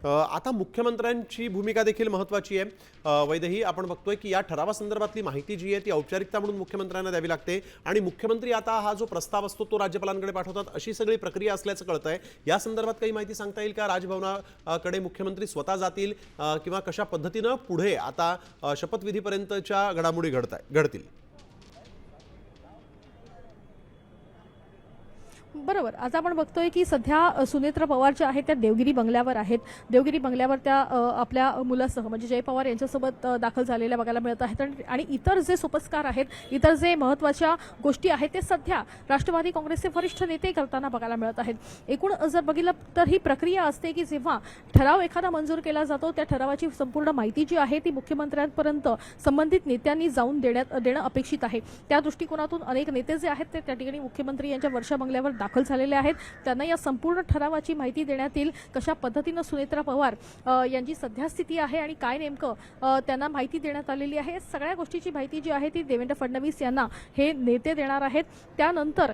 आता मुख्यमंत्र्यांची भूमिका देखील महत्त्वाची आहे। वैदेही, आपण बघतोय की या ठरावासंदर्भातली माहिती जी आहे ती औपचारिकता म्हणून मुख्यमंत्र्यांना द्यावी लागते आणि मुख्यमंत्री आता हा जो प्रस्ताव असतो तो राज्यपालांकडे पाठवतात, अशी सगळी प्रक्रिया असल्याचं कळतंय। या संदर्भात काही माहिती सांगता येईल का? राजभवनाकडे मुख्यमंत्री स्वतः जातील किंवा कशा पद्धतीनं पुढे आता शपथविधीपर्यंतच्या घडामोडी घडतील? बरोबर, आता आपण बघतोय की सध्या सुनेत्र पवार ज्या आहेत त्या देवगिरी बंगल्यावर आहेत। देवगिरी बंगल्यावर त्या आपल्या मुलासह म्हणजे जय पवार यांच्यासोबत दाखल झालेल्या बघायला मिळत आहेत आणि इतर जे सोपस्कार आहेत, इतर जे महत्त्वाच्या गोष्टी आहेत ते सध्या राष्ट्रवादी काँग्रेसचे वरिष्ठ नेते करताना बघायला मिळत आहेत। एकूण जर बघितलं तर ही प्रक्रिया असते की जेव्हा ठराव एखादा मंजूर केला जातो त्या ठरावाची संपूर्ण माहिती जी आहे ती मुख्यमंत्र्यांपर्यंत संबंधित नेत्यांनी जाऊन देणं अपेक्षित आहे। त्या दृष्टिकोनातून अनेक नेते जे आहेत ते त्या ठिकाणी मुख्यमंत्री यांच्या वर्षा बंगल्यावर दाखल झालेले आहेत। त्यांना या संपूर्ण ठरावाची माहिती देण्यात येईल, कशा पद्धतीने सुनेत्रा पवार यांची सध्या स्थिती आहे आणि काय नेमकं त्यांना माहिती देण्यात आलेली आहे। सगळ्या गोष्टीची माहिती जी आहे ती देवेंद्र फडणवीस यांना हे नेते देणार आहेत। त्यानंतर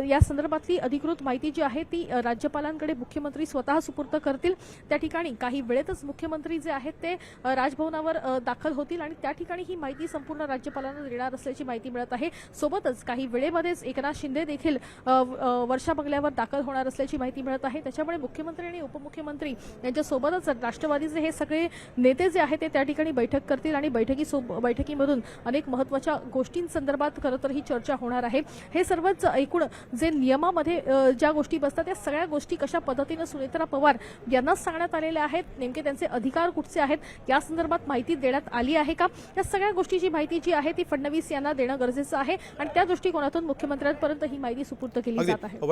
या संदर्भातली अधिकृत माहिती जी आहे ती राज्यपालांकडे मुख्यमंत्री स्वतः सुपूर्द करतील। त्या ठिकाणी काही वेळेतच मुख्यमंत्री जे आहेत ते राजभवनावर दाखल होतील आणि त्या ठिकाणी ही माहिती संपूर्ण राज्यपालांना देणार असल्याची माहिती मिळत आहे। सोबतच काही वेळेमध्येच एकनाथ शिंदे देखील वर्षा बंगल्यावर दाखल होणार असल्याची माहिती मिळत आहे। त्याच्यामुळे मुख्यमंत्री आणि उपमुख्यमंत्री यांच्या सोबतच राष्ट्रवादीचे हे सगळे नेते जे आहेत ते त्या ठिकाणी बैठक करतील आणि बैठकीमधून अनेक महत्त्वाच्या गोष्टींसंदर्भात खरं तर ही चर्चा होणार आहे। हे सर्वच एकूण जे नियमामध्ये ज्या गोष्टी बसतात त्या सगळ्या गोष्टी कशा पद्धतीने सुनेत्रा पवार यांना सांगण्यात आलेल्या आहेत, नेमके त्यांचे अधिकार कुठचे आहेत या संदर्भात माहिती देण्यात आली आहे का, या सगळ्या गोष्टीची माहिती जी आहे ती फडणवीस यांना देणं गरजेचं आहे आणि त्या दृष्टिकोनातून मुख्यमंत्र्यांपर्यंत ही माहिती सुपूर्द केली जात आहे।